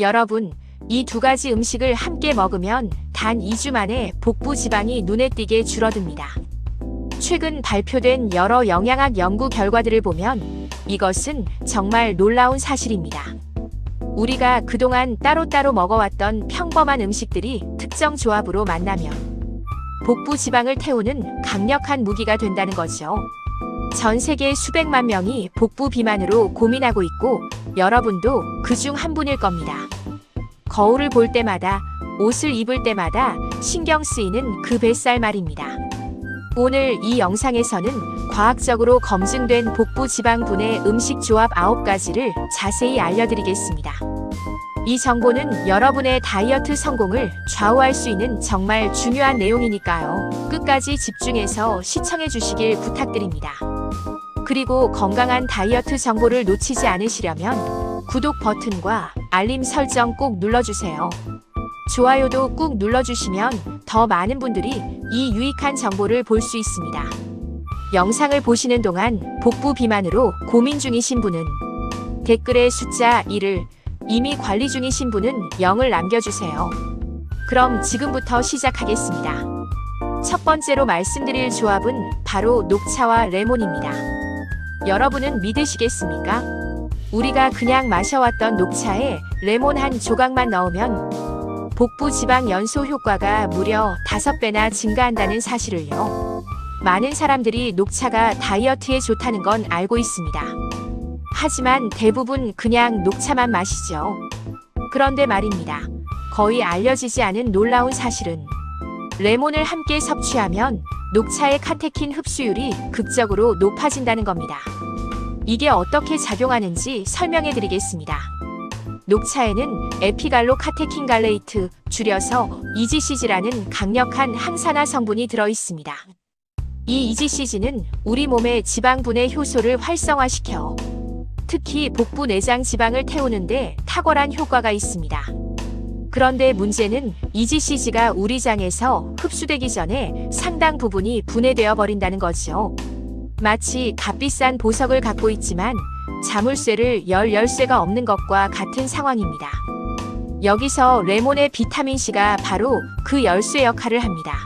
여러분, 이 두 가지 음식을 함께 먹으면 단 2주 만에 복부 지방이 눈에 띄게 줄어듭니다. 최근 발표된 여러 영양학 연구 결과들을 보면 이것은 정말 놀라운 사실입니다. 우리가 그동안 따로따로 먹어왔던 평범한 음식들이 특정 조합으로 만나면 복부 지방을 태우는 강력한 무기가 된다는 거죠. 전 세계 수백만 명이 복부 비만으로 고민하고 있고 여러분도 그중 한 분일 겁니다. 거울을 볼 때마다, 옷을 입을 때마다 신경 쓰이는 그 뱃살 말입니다. 오늘 이 영상에서는 과학적으로 검증된 복부 지방분해 음식 조합 9가지를 자세히 알려드리겠습니다. 이 정보는 여러분의 다이어트 성공을 좌우할 수 있는 정말 중요한 내용이니까요. 끝까지 집중해서 시청해 주시길 부탁드립니다. 그리고 건강한 다이어트 정보를 놓치지 않으시려면 구독 버튼과 알림 설정 꼭 눌러주세요. 좋아요도 꾹 눌러주시면 더 많은 분들이 이 유익한 정보를 볼 수 있습니다. 영상을 보시는 동안 복부 비만으로 고민 중이신 분은 댓글에 숫자 1을, 이미 관리 중이신 분은 0을 남겨주세요. 그럼 지금부터 시작하겠습니다. 첫 번째로 말씀드릴 조합은 바로 녹차와 레몬입니다. 여러분은 믿으시겠습니까? 우리가 그냥 마셔왔던 녹차에 레몬 한 조각만 넣으면 복부 지방 연소 효과가 무려 5배나 증가한다는 사실을요. 많은 사람들이 녹차가 다이어트에 좋다는 건 알고 있습니다. 하지만 대부분 그냥 녹차만 마시죠. 그런데 말입니다. 거의 알려지지 않은 놀라운 사실은 레몬을 함께 섭취하면 녹차의 카테킨 흡수율이 극적으로 높아진다는 겁니다. 이게 어떻게 작용하는지 설명해 드리겠습니다. 녹차에는 에피갈로 카테킨 갈레이트, 줄여서 EGCG라는 강력한 항산화 성분이 들어 있습니다. 이 EGCG는 우리 몸의 지방 분해 효소를 활성화시켜 특히 복부 내장 지방을 태우는데 탁월한 효과가 있습니다. 그런데 문제는 EGCG가 우리 장에서 흡수되기 전에 상당 부분이 분해되어 버린다는 거죠. 마치 값비싼 보석을 갖고 있지만 자물쇠를 열 열쇠가 없는 것과 같은 상황입니다. 여기서 레몬의 비타민C가 바로 그 열쇠 역할을 합니다.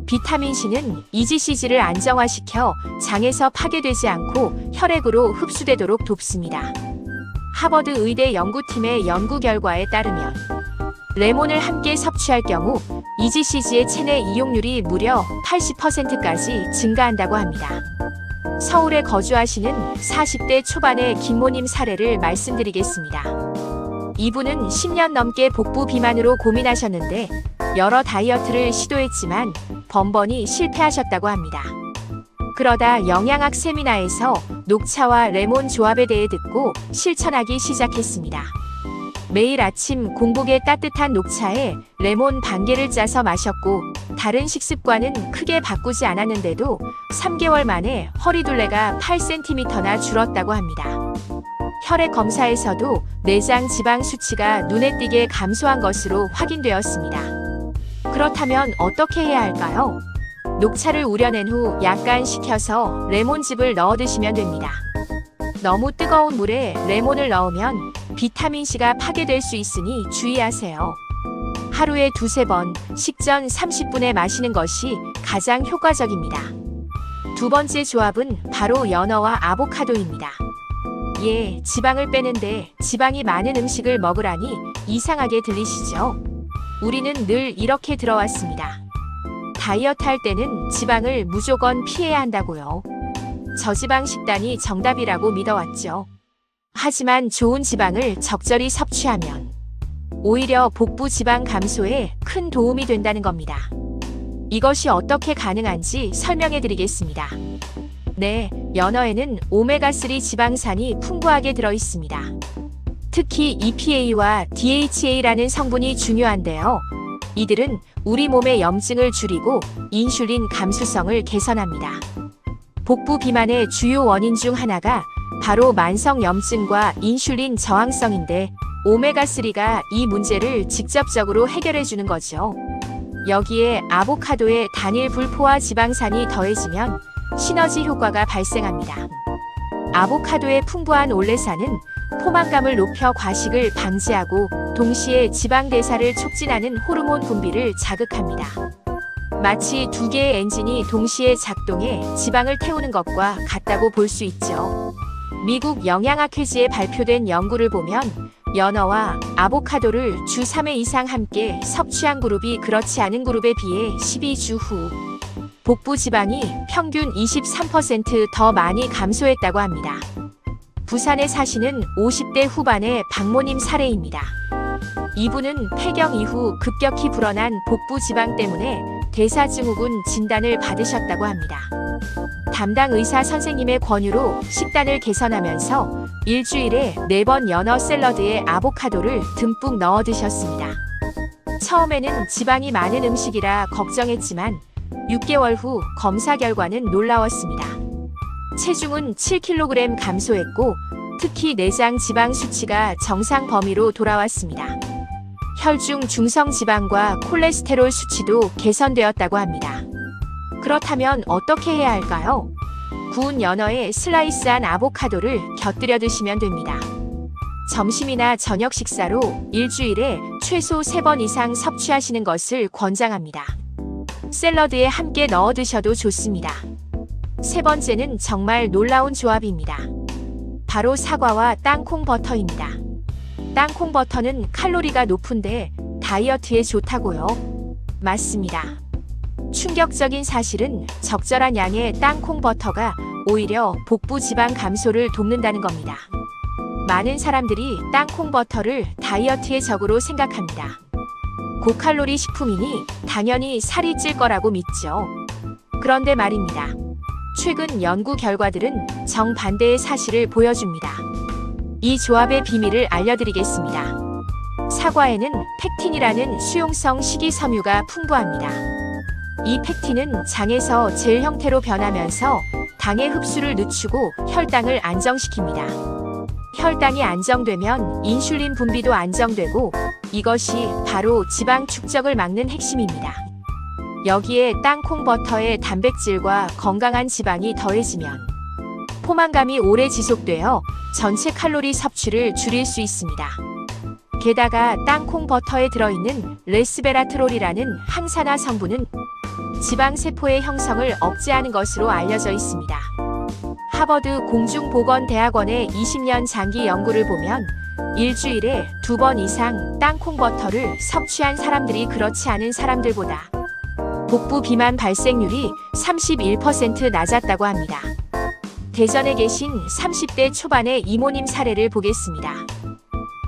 비타민C는 EGCG를 안정화시켜 장에서 파괴되지 않고 혈액으로 흡수되도록 돕습니다. 하버드 의대 연구팀의 연구 결과에 따르면 레몬을 함께 섭취할 경우 EGCG의 체내 이용률이 무려 80%까지 증가한다고 합니다. 서울에 거주하시는 40대 초반의 김모님 사례를 말씀드리겠습니다. 이분은 10년 넘게 복부 비만으로 고민하셨는데 여러 다이어트를 시도했지만 번번이 실패하셨다고 합니다. 그러다 영양학 세미나에서 녹차와 레몬 조합에 대해 듣고 실천하기 시작했습니다. 매일 아침 공복에 따뜻한 녹차에 레몬 반 개를 짜서 마셨고 다른 식습관은 크게 바꾸지 않았는데도 3개월 만에 허리둘레가 8cm나 줄었다고 합니다. 혈액 검사에서도 내장 지방 수치가 눈에 띄게 감소한 것으로 확인되었습니다. 그렇다면 어떻게 해야 할까요? 녹차를 우려낸 후 약간 식혀서 레몬즙을 넣어 드시면 됩니다. 너무 뜨거운 물에 레몬을 넣으면 비타민C가 파괴될 수 있으니 주의하세요. 하루에 2-3번, 식전 30분에 마시는 것이 가장 효과적입니다. 두 번째 조합은 바로 연어와 아보카도입니다. 예, 지방을 빼는데 지방이 많은 음식을 먹으라니 이상하게 들리시죠? 우리는 늘 이렇게 들어왔습니다. 다이어트 할 때는 지방을 무조건 피해야 한다고요. 저지방 식단이 정답이라고 믿어왔죠. 하지만 좋은 지방을 적절히 섭취하면 오히려 복부 지방 감소에 큰 도움이 된다는 겁니다. 이것이 어떻게 가능한지 설명해 드리겠습니다. 네, 연어에는 오메가3 지방산이 풍부하게 들어 있습니다. 특히 EPA와 DHA라는 성분이 중요한데요. 이들은 우리 몸의 염증을 줄이고 인슐린 감수성을 개선합니다. 복부 비만의 주요 원인 중 하나가 바로 만성 염증과 인슐린 저항성인데 오메가3가 이 문제를 직접적으로 해결해 주는 거죠. 여기에 아보카도의 단일 불포화 지방산이 더해지면 시너지 효과가 발생합니다. 아보카도의 풍부한 올레산은 포만감을 높여 과식을 방지하고 동시에 지방 대사를 촉진하는 호르몬 분비를 자극합니다. 마치 두 개의 엔진이 동시에 작동해 지방을 태우는 것과 같다고 볼 수 있죠. 미국 영양학회지에 발표된 연구를 보면 연어와 아보카도를 주 3회 이상 함께 섭취한 그룹이 그렇지 않은 그룹에 비해 12주 후 복부 지방이 평균 23% 더 많이 감소했다고 합니다. 부산에 사시는 50대 후반의 박모님 사례입니다. 이분은 폐경 이후 급격히 불어난 복부 지방 때문에 대사증후군 진단을 받으셨다고 합니다. 담당 의사 선생님의 권유로 식단을 개선하면서 일주일에 4번 연어 샐러드에 아보카도를 듬뿍 넣어 드셨습니다. 처음에는 지방이 많은 음식이라 걱정했지만 6개월 후 검사 결과는 놀라웠습니다. 체중은 7kg 감소했고 특히 내장 지방 수치가 정상 범위로 돌아왔습니다. 혈중 중성 지방과 콜레스테롤 수치도 개선되었다고 합니다. 그렇다면 어떻게 해야 할까요? 구운 연어에 슬라이스한 아보카도를 곁들여 드시면 됩니다. 점심이나 저녁 식사로 일주일에 최소 3번 이상 섭취하시는 것을 권장합니다. 샐러드에 함께 넣어 드셔도 좋습니다. 세 번째는 정말 놀라운 조합입니다. 바로 사과와 땅콩 버터입니다. 땅콩 버터는 칼로리가 높은데 다이어트에 좋다고요? 맞습니다. 충격적인 사실은 적절한 양의 땅콩 버터가 오히려 복부 지방 감소를 돕는다는 겁니다. 많은 사람들이 땅콩 버터를 다이어트의 적으로 생각합니다. 고칼로리 식품이니 당연히 살이 찔 거라고 믿죠. 그런데 말입니다. 최근 연구 결과들은 정반대의 사실을 보여줍니다. 이 조합의 비밀을 알려드리겠습니다. 사과에는 펙틴이라는 수용성 식이섬유가 풍부합니다. 이 펙틴은 장에서 젤 형태로 변하면서 당의 흡수를 늦추고 혈당을 안정시킵니다. 혈당이 안정되면 인슐린 분비도 안정되고 이것이 바로 지방 축적을 막는 핵심입니다. 여기에 땅콩 버터의 단백질과 건강한 지방이 더해지면 포만감이 오래 지속되어 전체 칼로리 섭취를 줄일 수 있습니다. 게다가 땅콩 버터에 들어있는 레스베라트롤이라는 항산화 성분은 지방세포의 형성을 억제하는 것으로 알려져 있습니다. 하버드 공중보건대학원의 20년 장기 연구를 보면 일주일에 2번 이상 땅콩 버터를 섭취한 사람들이 그렇지 않은 사람들보다 복부 비만 발생률이 31% 낮았다고 합니다. 대전에 계신 30대 초반의 이모님 사례를 보겠습니다.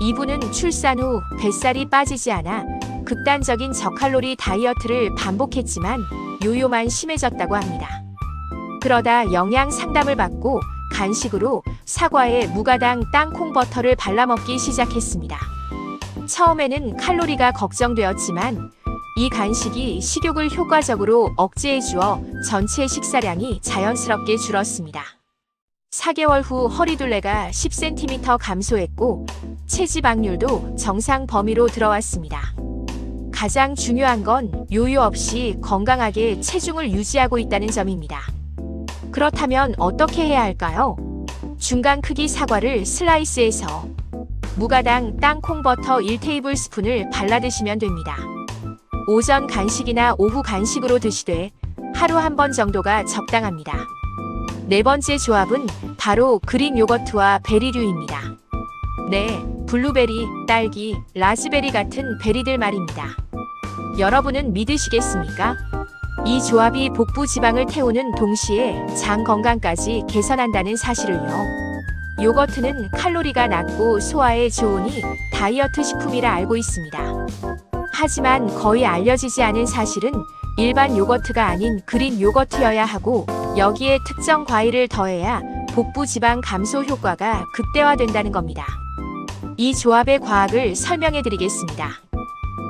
이분은 출산 후 뱃살이 빠지지 않아 극단적인 저칼로리 다이어트를 반복했지만 요요만 심해졌다고 합니다. 그러다 영양 상담을 받고 간식으로 사과에 무가당 땅콩 버터를 발라 먹기 시작했습니다. 처음에는 칼로리가 걱정되었지만 이 간식이 식욕을 효과적으로 억제해 주어 전체 식사량이 자연스럽게 줄었습니다. 4개월 후 허리둘레가 10cm 감소했고 체지방률도 정상 범위로 들어왔습니다. 가장 중요한 건 요요 없이 건강하게 체중을 유지하고 있다는 점입니다. 그렇다면 어떻게 해야 할까요? 중간 크기 사과를 슬라이스해서 무가당 땅콩 버터 1테이블스푼을 발라 드시면 됩니다. 오전 간식이나 오후 간식으로 드시되 하루 한 번 정도가 적당합니다. 네 번째 조합은 바로 그릭 요거트와 베리류입니다. 네, 블루베리, 딸기, 라즈베리 같은 베리들 말입니다. 여러분은 믿으시겠습니까? 이 조합이 복부 지방을 태우는 동시에 장 건강까지 개선한다는 사실을요. 요거트는 칼로리가 낮고 소화에 좋으니 다이어트 식품이라 알고 있습니다. 하지만 거의 알려지지 않은 사실은 일반 요거트가 아닌 그릭 요거트여야 하고 여기에 특정 과일을 더해야 복부 지방 감소 효과가 극대화된다는 겁니다. 이 조합의 과학을 설명해 드리겠습니다.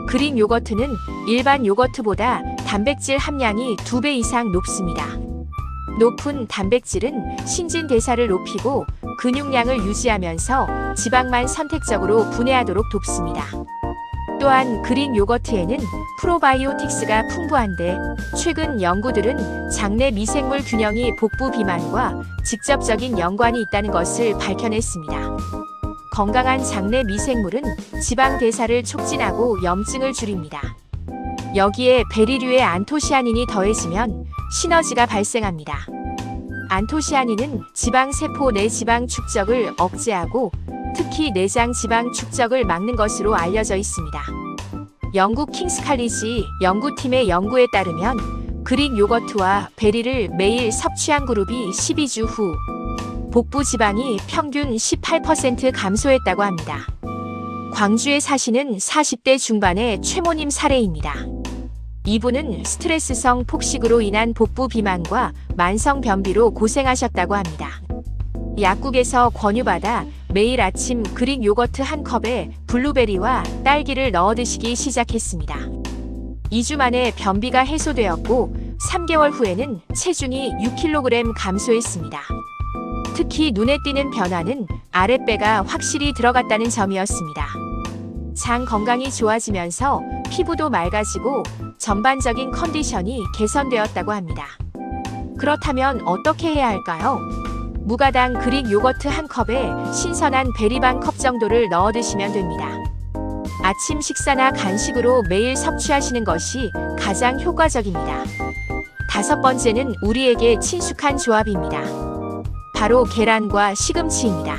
그릭 요거트는 일반 요거트보다 단백질 함량이 2배 이상 높습니다. 높은 단백질은 신진대사를 높이고 근육량을 유지하면서 지방만 선택적으로 분해하도록 돕습니다. 또한 그릭 요거트에는 프로바이오틱스가 풍부한데 최근 연구들은 장내 미생물 균형이 복부 비만과 직접적인 연관이 있다는 것을 밝혀냈습니다. 건강한 장내 미생물은 지방 대사를 촉진하고 염증을 줄입니다. 여기에 베리류의 안토시아닌이 더해지면 시너지가 발생합니다. 안토시아닌은 지방세포 내 지방 축적을 억제하고 특히 내장 지방 축적을 막는 것으로 알려져 있습니다. 영국 킹스 칼리지 연구팀의 연구에 따르면 그릭 요거트와 베리를 매일 섭취한 그룹이 12주 후 복부 지방이 평균 18% 감소했다고 합니다. 광주에 사시는 40대 중반의 최모님 사례입니다. 이분은 스트레스성 폭식으로 인한 복부 비만과 만성 변비로 고생하셨다고 합니다. 약국에서 권유받아 매일 아침 그릭 요거트 한 컵에 블루베리와 딸기를 넣어 드시기 시작했습니다. 2주 만에 변비가 해소되었고 3개월 후에는 체중이 6kg 감소했습니다. 특히 눈에 띄는 변화는 아랫배가 확실히 들어갔다는 점이었습니다. 장 건강이 좋아지면서 피부도 맑아지고 전반적인 컨디션이 개선되었다고 합니다. 그렇다면 어떻게 해야 할까요? 무가당 그릭 요거트 한 컵에 신선한 베리 반 컵 정도를 넣어 드시면 됩니다. 아침 식사나 간식으로 매일 섭취하시는 것이 가장 효과적입니다. 5번째는 우리에게 친숙한 조합입니다. 바로 계란과 시금치입니다.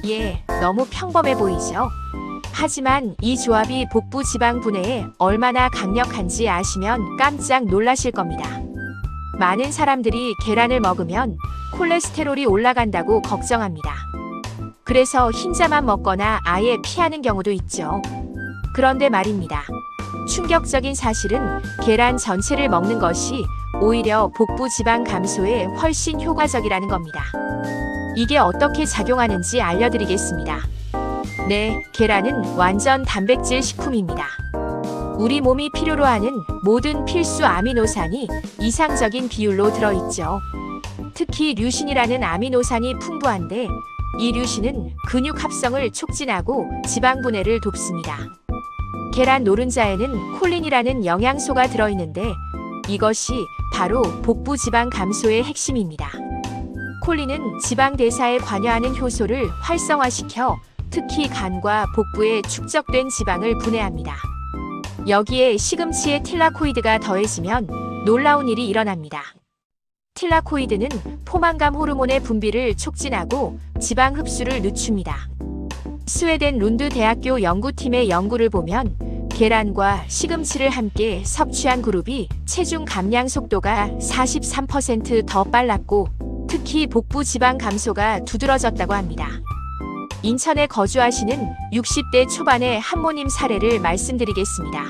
예, 너무 평범해 보이죠? 하지만 이 조합이 복부 지방 분해에 얼마나 강력한지 아시면 깜짝 놀라실 겁니다. 많은 사람들이 계란을 먹으면 콜레스테롤이 올라간다고 걱정합니다. 그래서 흰자만 먹거나 아예 피하는 경우도 있죠. 그런데 말입니다. 충격적인 사실은 계란 전체를 먹는 것이 오히려 복부 지방 감소에 훨씬 효과적이라는 겁니다. 이게 어떻게 작용하는지 알려드리겠습니다. 네, 계란은 완전 단백질 식품입니다. 우리 몸이 필요로 하는 모든 필수 아미노산이 이상적인 비율로 들어있죠. 특히 류신이라는 아미노산이 풍부한데 이 류신은 근육 합성을 촉진하고 지방 분해를 돕습니다. 계란 노른자에는 콜린이라는 영양소가 들어있는데 이것이 바로 복부 지방 감소의 핵심입니다. 콜린은 지방 대사에 관여하는 효소를 활성화시켜 특히 간과 복부에 축적된 지방을 분해합니다. 여기에 시금치의 틸라코이드가 더해지면 놀라운 일이 일어납니다. 틸라코이드는 포만감 호르몬의 분비를 촉진하고 지방 흡수를 늦춥니다. 스웨덴 룬드 대학교 연구팀의 연구를 보면 계란과 시금치를 함께 섭취한 그룹이 체중 감량 속도가 43% 빨랐고 특히 복부 지방 감소가 두드러졌다고 합니다. 인천에 거주하시는 60대 초반의 한모님 사례를 말씀드리겠습니다.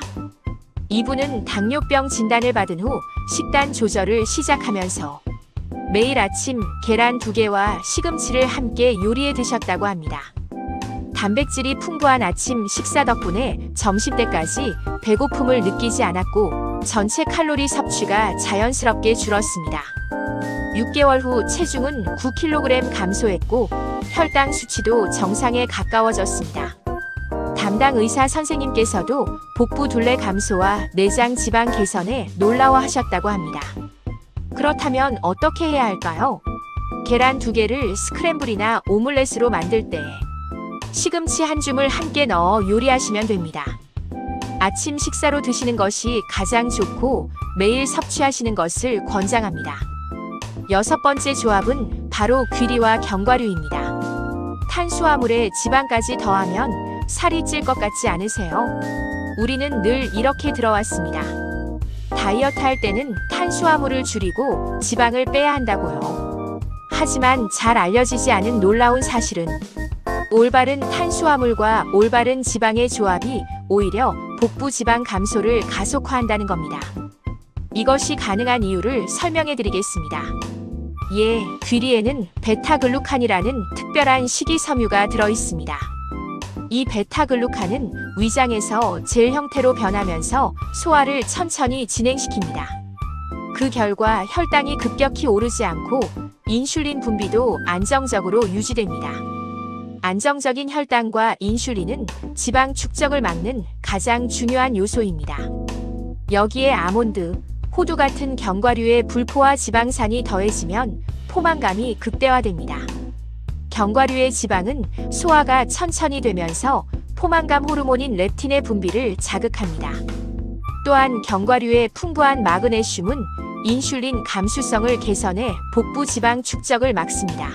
이분은 당뇨병 진단을 받은 후 식단 조절을 시작하면서 매일 아침 계란 2개와 시금치를 함께 요리해 드셨다고 합니다. 단백질이 풍부한 아침 식사 덕분에 점심때까지 배고픔을 느끼지 않았고 전체 칼로리 섭취가 자연스럽게 줄었습니다. 6개월 후 체중은 9kg 감소했고 혈당 수치도 정상에 가까워졌습니다. 담당 의사 선생님께서도 복부 둘레 감소와 내장 지방 개선에 놀라워하셨다고 합니다. 그렇다면 어떻게 해야 할까요? 계란 2개를 스크램블이나 오믈렛으로 만들 때 시금치 한 줌을 함께 넣어 요리하시면 됩니다. 아침 식사로 드시는 것이 가장 좋고 매일 섭취하시는 것을 권장합니다. 6번째 조합은 바로 귀리와 견과류입니다. 탄수화물에 지방까지 더하면 살이 찔 것 같지 않으세요? 우리는 늘 이렇게 들어왔습니다. 다이어트 할 때는 탄수화물을 줄이고 지방을 빼야 한다고요. 하지만 잘 알려지지 않은 놀라운 사실은 올바른 탄수화물과 올바른 지방의 조합이 오히려 복부 지방 감소를 가속화한다는 겁니다. 이것이 가능한 이유를 설명해 드리겠습니다. 예, 귀리에는 베타글루칸이라는 특별한 식이섬유가 들어있습니다. 이 베타글루칸은 위장에서 젤 형태로 변하면서 소화를 천천히 진행시킵니다. 그 결과 혈당이 급격히 오르지 않고 인슐린 분비도 안정적으로 유지됩니다. 안정적인 혈당과 인슐린은 지방 축적을 막는 가장 중요한 요소입니다. 여기에 아몬드, 호두 같은 견과류의 불포화 지방산이 더해지면 포만감이 극대화됩니다. 견과류의 지방은 소화가 천천히 되면서 포만감 호르몬인 렙틴의 분비를 자극합니다. 또한 견과류의 풍부한 마그네슘은 인슐린 감수성을 개선해 복부 지방 축적을 막습니다.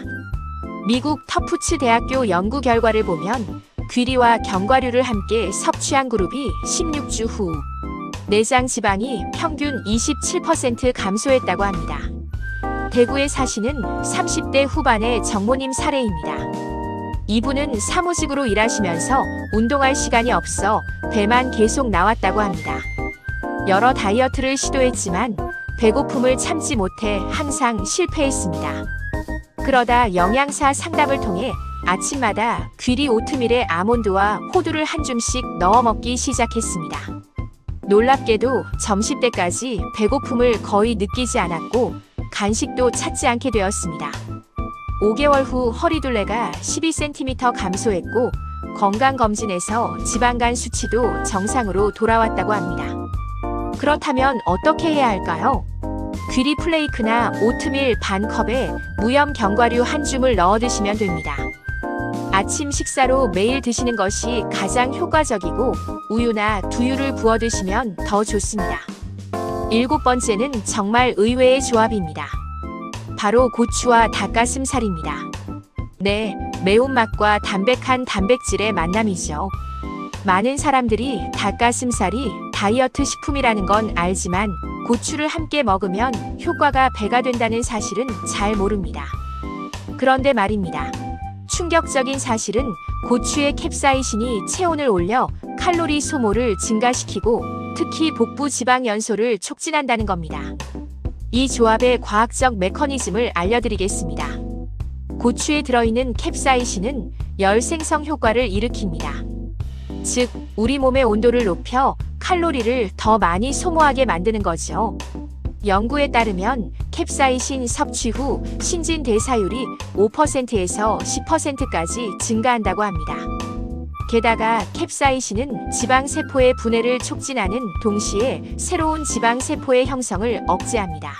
미국 터프츠 대학교 연구 결과를 보면 귀리와 견과류를 함께 섭취한 그룹이 16주 후 내장 지방이 평균 27% 감소했다고 합니다. 대구에 사시는 30대 후반의 정모님 사례입니다. 이분은 사무직으로 일하시면서 운동할 시간이 없어 배만 계속 나왔다고 합니다. 여러 다이어트를 시도했지만 배고픔을 참지 못해 항상 실패했습니다. 그러다 영양사 상담을 통해 아침마다 귀리 오트밀에 아몬드와 호두를 한 줌씩 넣어 먹기 시작했습니다. 놀랍게도 점심때까지 배고픔을 거의 느끼지 않았고 간식도 찾지 않게 되었습니다. 5개월 후 허리둘레가 12cm 감소했고 건강검진에서 지방간 수치도 정상으로 돌아왔다고 합니다. 그렇다면 어떻게 해야 할까요? 귀리 플레이크나 오트밀 반 컵에 무염 견과류 한 줌을 넣어 드시면 됩니다. 아침 식사로 매일 드시는 것이 가장 효과적이고 우유나 두유를 부어 드시면 더 좋습니다. 7번째는 정말 의외의 조합입니다. 바로 고추와 닭가슴살입니다. 네, 매운맛과 담백한 단백질의 만남이죠. 많은 사람들이 닭가슴살이 다이어트 식품이라는 건 알지만 고추를 함께 먹으면 효과가 배가 된다는 사실은 잘 모릅니다. 그런데 말입니다. 충격적인 사실은 고추의 캡사이신이 체온을 올려 칼로리 소모를 증가시키고 특히 복부 지방 연소를 촉진한다는 겁니다. 이 조합의 과학적 메커니즘을 알려드리겠습니다. 고추에 들어있는 캡사이신은 열 생성 효과를 일으킵니다. 즉, 우리 몸의 온도를 높여 칼로리를 더 많이 소모하게 만드는 거죠. 연구에 따르면 캡사이신 섭취 후 신진대사율이 5%에서 10%까지 증가한다고 합니다. 게다가 캡사이신은 지방세포의 분해를 촉진하는 동시에 새로운 지방세포의 형성을 억제합니다.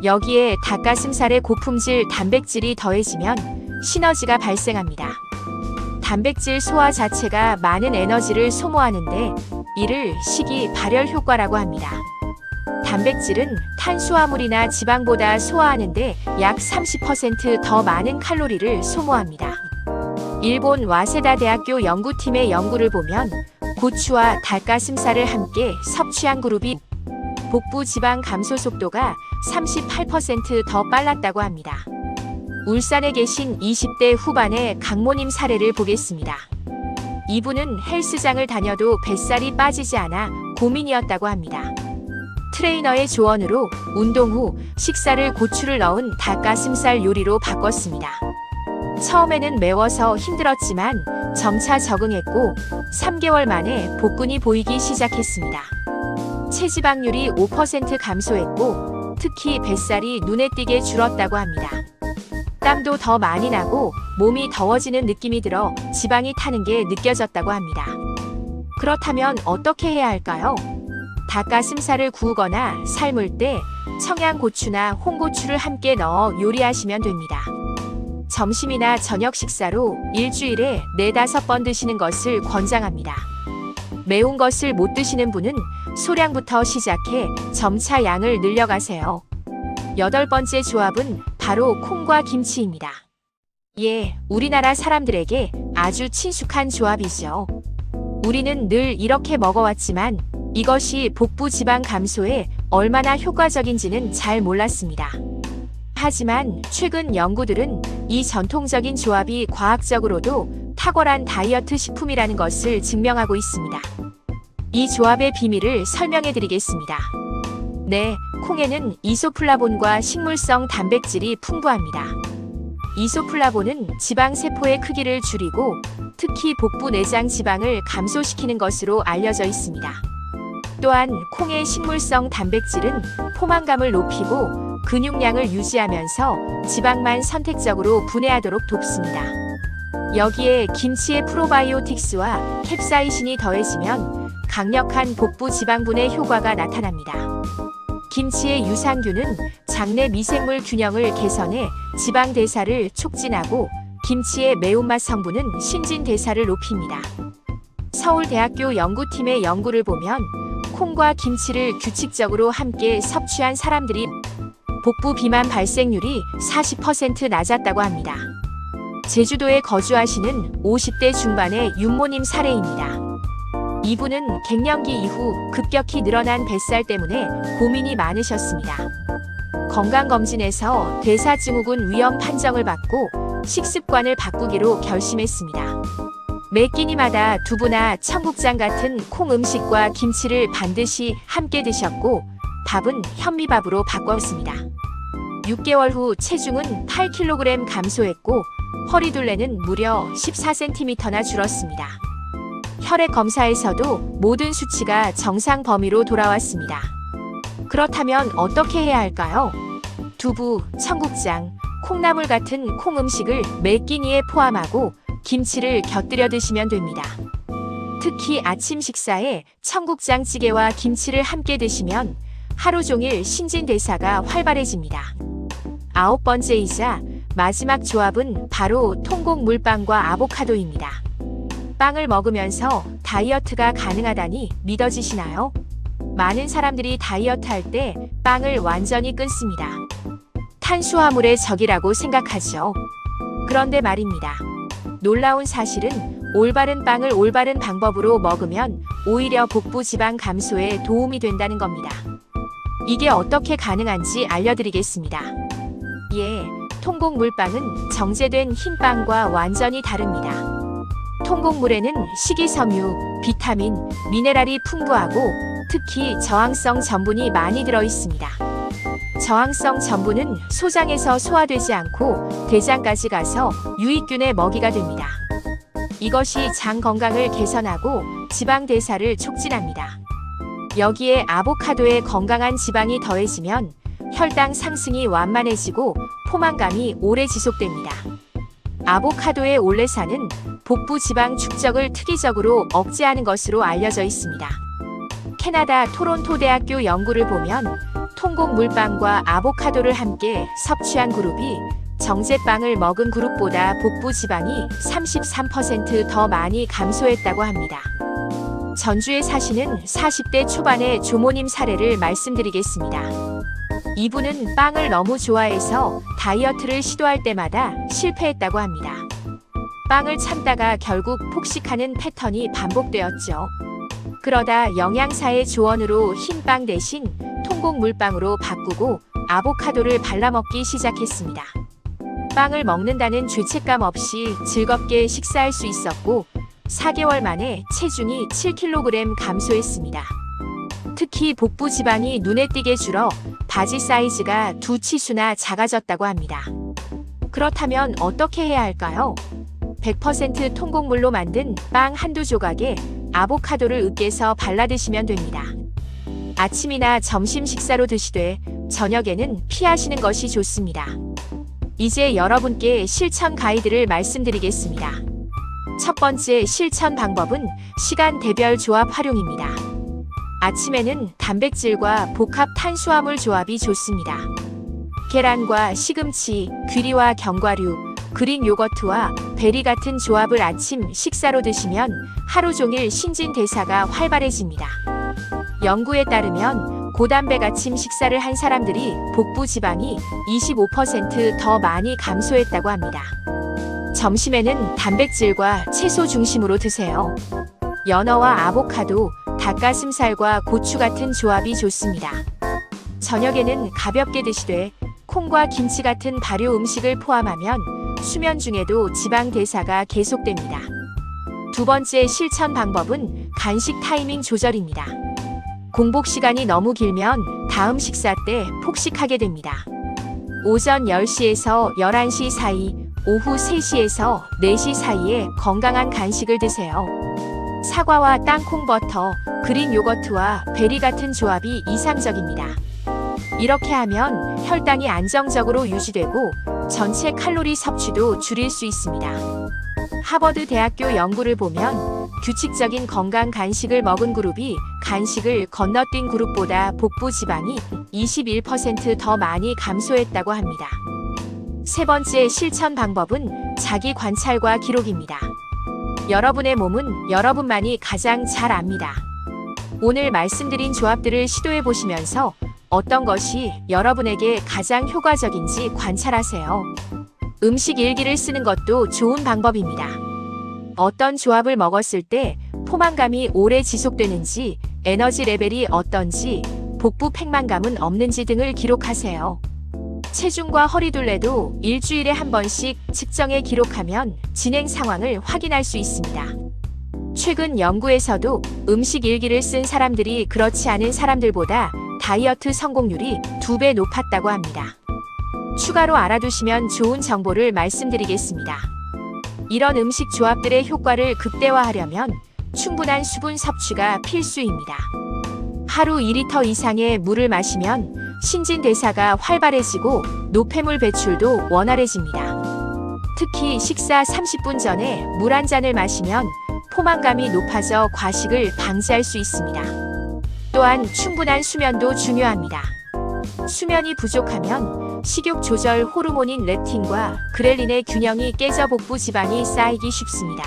여기에 닭가슴살의 고품질 단백질이 더해지면 시너지가 발생합니다. 단백질 소화 자체가 많은 에너지를 소모하는데 이를 식이 발열 효과라고 합니다. 단백질은 탄수화물이나 지방보다 소화하는데 약 30% 더 많은 칼로리를 소모합니다. 일본 와세다 대학교 연구팀의 연구를 보면 고추와 닭가슴살을 함께 섭취한 그룹이 복부 지방 감소 속도가 38% 더 빨랐다고 합니다. 울산에 계신 20대 후반의 강모님 사례를 보겠습니다. 이분은 헬스장을 다녀도 뱃살이 빠지지 않아 고민이었다고 합니다. 트레이너의 조언으로 운동 후 식사를 고추를 넣은 닭가슴살 요리로 바꿨습니다. 처음에는 매워서 힘들었지만 점차 적응했고 3개월 만에 복근이 보이기 시작했습니다. 체지방률이 5% 감소했고 특히 뱃살이 눈에 띄게 줄었다고 합니다. 땀도 더 많이 나고 몸이 더워지는 느낌이 들어 지방이 타는 게 느껴졌다고 합니다. 그렇다면 어떻게 해야 할까요? 닭가슴살을 구우거나 삶을 때 청양고추나 홍고추를 함께 넣어 요리하시면 됩니다. 점심이나 저녁 식사로 일주일에 4-5번 드시는 것을 권장합니다. 매운 것을 못 드시는 분은 소량부터 시작해 점차 양을 늘려가세요. 8번째 조합은 바로 콩과 김치입니다. 예, 우리나라 사람들에게 아주 친숙한 조합이죠. 우리는 늘 이렇게 먹어왔지만 이것이 복부 지방 감소에 얼마나 효과적인지는 잘 몰랐습니다. 하지만 최근 연구들은 이 전통적인 조합이 과학적으로도 탁월한 다이어트 식품이라는 것을 증명하고 있습니다. 이 조합의 비밀을 설명해 드리겠습니다. 네, 콩에는 이소플라본과 식물성 단백질이 풍부합니다. 이소플라본은 지방세포의 크기를 줄이고 특히 복부 내장 지방을 감소시키는 것으로 알려져 있습니다. 또한 콩의 식물성 단백질은 포만감을 높이고 근육량을 유지하면서 지방만 선택적으로 분해하도록 돕습니다. 여기에 김치의 프로바이오틱스와 캡사이신이 더해지면 강력한 복부 지방 분해 효과가 나타납니다. 김치의 유산균은 장내 미생물 균형을 개선해 지방 대사를 촉진하고 김치의 매운맛 성분은 신진대사를 높입니다. 서울대학교 연구팀의 연구를 보면 콩과 김치를 규칙적으로 함께 섭취한 사람들이 복부 비만 발생률이 40% 낮았다고 합니다. 제주도에 거주하시는 50대 중반의 윤모님 사례입니다. 이분은 갱년기 이후 급격히 늘어난 뱃살 때문에 고민이 많으셨습니다. 건강검진에서 대사증후군 위험 판정을 받고 식습관을 바꾸기로 결심했습니다. 매 끼니마다 두부나 청국장 같은 콩 음식과 김치를 반드시 함께 드셨고 밥은 현미밥으로 바꿨습니다. 6개월 후 체중은 8kg 감소했고 허리둘레는 무려 14cm나 줄었습니다. 혈액 검사에서도 모든 수치가 정상 범위로 돌아왔습니다. 그렇다면 어떻게 해야 할까요? 두부, 청국장, 콩나물 같은 콩 음식을 매 끼니에 포함하고 김치를 곁들여 드시면 됩니다. 특히 아침 식사에 청국장찌개와 김치를 함께 드시면 하루 종일 신진대사가 활발해집니다. 9번째이자 마지막 조합은 바로 통곡 물빵과 아보카도입니다. 빵을 먹으면서 다이어트가 가능하다니 믿어지시나요? 많은 사람들이 다이어트 할 때 빵을 완전히 끊습니다. 탄수화물의 적이라고 생각하죠. 그런데 말입니다. 놀라운 사실은 올바른 빵을 올바른 방법으로 먹으면 오히려 복부 지방 감소에 도움이 된다는 겁니다. 이게 어떻게 가능한지 알려드리겠습니다. 예, 통곡 물빵은 정제된 흰빵과 완전히 다릅니다. 통곡물에는 식이섬유, 비타민, 미네랄이 풍부하고 특히 저항성 전분이 많이 들어있습니다. 저항성 전분은 소장에서 소화되지 않고 대장까지 가서 유익균의 먹이가 됩니다. 이것이 장 건강을 개선하고 지방 대사를 촉진합니다. 여기에 아보카도의 건강한 지방이 더해지면 혈당 상승이 완만해지고 포만감이 오래 지속됩니다. 아보카도의 올레산은 복부 지방 축적을 특이적으로 억제하는 것으로 알려져 있습니다. 캐나다 토론토 대학교 연구를 보면 통곡 물빵과 아보카도를 함께 섭취한 그룹이 정제빵을 먹은 그룹보다 복부 지방이 33% 더 많이 감소했다고 합니다. 전주에 사시는 40대 초반의 조모님 사례를 말씀드리겠습니다. 이분은 빵을 너무 좋아해서 다이어트를 시도할 때마다 실패했다고 합니다. 빵을 참다가 결국 폭식하는 패턴이 반복되었죠. 그러다 영양사의 조언으로 흰빵 대신 통곡 물빵으로 바꾸고 아보카도를 발라먹기 시작했습니다. 빵을 먹는다는 죄책감 없이 즐겁게 식사할 수 있었고 4개월 만에 체중이 7kg 감소했습니다. 특히 복부 지방이 눈에 띄게 줄어 바지 사이즈가 2치수나 작아졌다고 합니다. 그렇다면 어떻게 해야 할까요? 100% 통곡물로 만든 빵 한두 조각에 아보카도를 으깨서 발라 드시면 됩니다. 아침이나 점심 식사로 드시되 저녁에는 피하시는 것이 좋습니다. 이제 여러분께 실천 가이드를 말씀드리겠습니다. 첫 번째 실천 방법은 시간 대별 조합 활용입니다. 아침에는 단백질과 복합 탄수화물 조합이 좋습니다. 계란과 시금치, 귀리와 견과류, 그릭 요거트와 베리 같은 조합을 아침 식사로 드시면 하루 종일 신진대사가 활발해집니다. 연구에 따르면 고단백 아침 식사를 한 사람들이 복부 지방이 25% 더 많이 감소했다고 합니다. 점심에는 단백질과 채소 중심으로 드세요. 연어와 아보카도, 닭가슴살과 고추 같은 조합이 좋습니다. 저녁에는 가볍게 드시되 콩과 김치 같은 발효 음식을 포함하면 수면 중에도 지방 대사가 계속됩니다. 두 번째 실천 방법은 간식 타이밍 조절입니다. 공복 시간이 너무 길면 다음 식사 때 폭식하게 됩니다. 오전 10시에서 11시 사이, 오후 3시에서 4시 사이에 건강한 간식을 드세요. 사과와 땅콩 버터, 그릭 요거트와 베리 같은 조합이 이상적입니다. 이렇게 하면 혈당이 안정적으로 유지되고 전체 칼로리 섭취도 줄일 수 있습니다. 하버드 대학교 연구를 보면 규칙적인 건강 간식을 먹은 그룹이 간식을 건너뛴 그룹보다 복부 지방이 21% 더 많이 감소했다고 합니다. 세 번째 실천 방법은 자기 관찰과 기록입니다. 여러분의 몸은 여러분만이 가장 잘 압니다. 오늘 말씀드린 조합들을 시도해 보시면서 어떤 것이 여러분에게 가장 효과적인지 관찰하세요. 음식 일기를 쓰는 것도 좋은 방법입니다. 어떤 조합을 먹었을 때 포만감이 오래 지속되는지, 에너지 레벨이 어떤지, 복부 팽만감은 없는지 등을 기록하세요. 체중과 허리둘레도 일주일에 한 번씩 측정해 기록하면 진행 상황을 확인할 수 있습니다. 최근 연구에서도 음식 일기를 쓴 사람들이 그렇지 않은 사람들보다 다이어트 성공률이 2배 높았다고 합니다. 추가로 알아두시면 좋은 정보를 말씀드리겠습니다. 이런 음식 조합들의 효과를 극대화하려면 충분한 수분 섭취가 필수입니다. 하루 2리터 이상의 물을 마시면 신진대사가 활발해지고 노폐물 배출도 원활해집니다. 특히 식사 30분 전에 물 한 잔을 마시면 포만감이 높아져 과식을 방지할 수 있습니다. 또한 충분한 수면도 중요합니다. 수면이 부족하면 식욕 조절 호르몬인 렙틴과 그렐린의 균형이 깨져 복부 지방이 쌓이기 쉽습니다.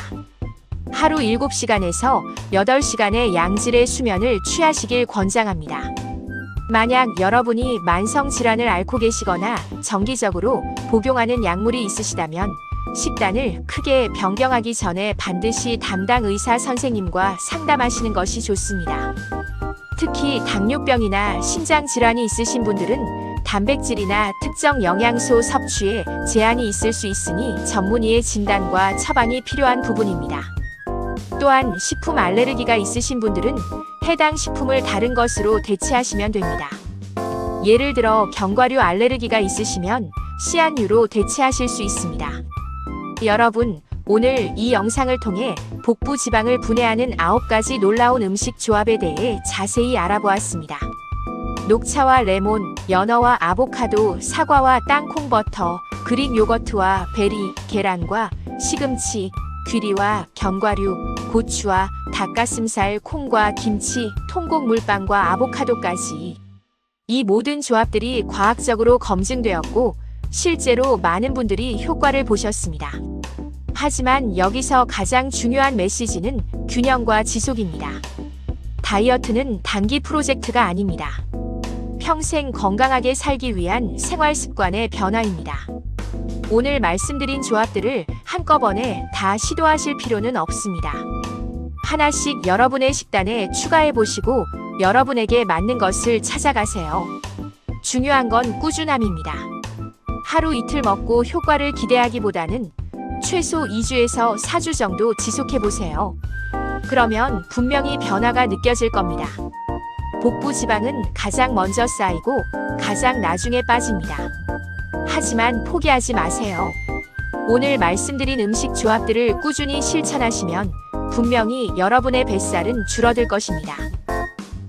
하루 7시간에서 8시간의 양질의 수면을 취하시길 권장합니다. 만약 여러분이 만성질환을 앓고 계시거나 정기적으로 복용하는 약물이 있으시다면 식단을 크게 변경하기 전에 반드시 담당 의사 선생님과 상담하시는 것이 좋습니다. 특히 당뇨병이나 신장질환이 있으신 분들은 단백질이나 특정 영양소 섭취에 제한이 있을 수 있으니 전문의의 진단과 처방이 필요한 부분입니다. 또한 식품 알레르기가 있으신 분들은 해당 식품을 다른 것으로 대체하시면 됩니다. 예를 들어 견과류 알레르기가 있으시면 씨앗류로 대체하실 수 있습니다. 여러분, 오늘 이 영상을 통해 복부 지방을 분해하는 9가지 놀라운 음식 조합에 대해 자세히 알아보았습니다. 녹차와 레몬, 연어와 아보카도, 사과와 땅콩 버터, 그릭 요거트와 베리, 계란과 시금치, 귀리와 견과류, 고추와 닭가슴살, 콩과 김치, 통곡 물빵과 아보카도까지. 이 모든 조합들이 과학적으로 검증되었고 실제로 많은 분들이 효과를 보셨습니다. 하지만 여기서 가장 중요한 메시지는 균형과 지속입니다. 다이어트는 단기 프로젝트가 아닙니다. 평생 건강하게 살기 위한 생활 습관의 변화입니다. 오늘 말씀드린 조합들을 한꺼번에 다 시도하실 필요는 없습니다. 하나씩 여러분의 식단에 추가해 보시고 여러분에게 맞는 것을 찾아가세요. 중요한 건 꾸준함입니다. 하루 이틀 먹고 효과를 기대하기보다는 최소 2주에서 4주 정도 지속해 보세요. 그러면 분명히 변화가 느껴질 겁니다. 복부 지방은 가장 먼저 쌓이고 가장 나중에 빠집니다. 하지만 포기하지 마세요. 오늘 말씀드린 음식 조합들을 꾸준히 실천하시면 분명히 여러분의 뱃살은 줄어들 것입니다.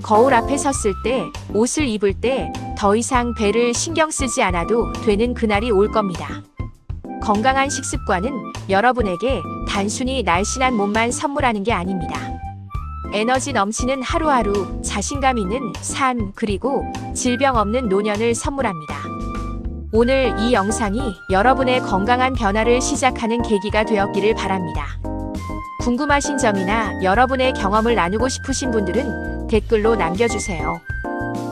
거울 앞에 섰을 때, 옷을 입을 때 더 이상 배를 신경 쓰지 않아도 되는 그날이 올 겁니다. 건강한 식습관은 여러분에게 단순히 날씬한 몸만 선물하는 게 아닙니다. 에너지 넘치는 하루하루, 자신감 있는 삶, 그리고 질병 없는 노년을 선물합니다. 오늘 이 영상이 여러분의 건강한 변화를 시작하는 계기가 되었기를 바랍니다. 궁금하신 점이나 여러분의 경험을 나누고 싶으신 분들은 댓글로 남겨주세요.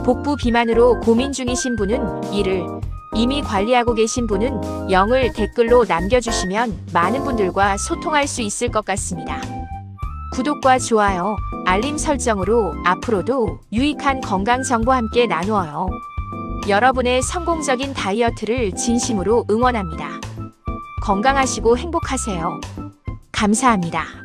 복부 비만으로 고민 중이신 분은 1을, 이미 관리하고 계신 분은 0을 댓글로 남겨주시면 많은 분들과 소통할 수 있을 것 같습니다. 구독과 좋아요, 알림 설정으로 앞으로도 유익한 건강 정보 함께 나누어요. 여러분의 성공적인 다이어트를 진심으로 응원합니다. 건강하시고 행복하세요. 감사합니다.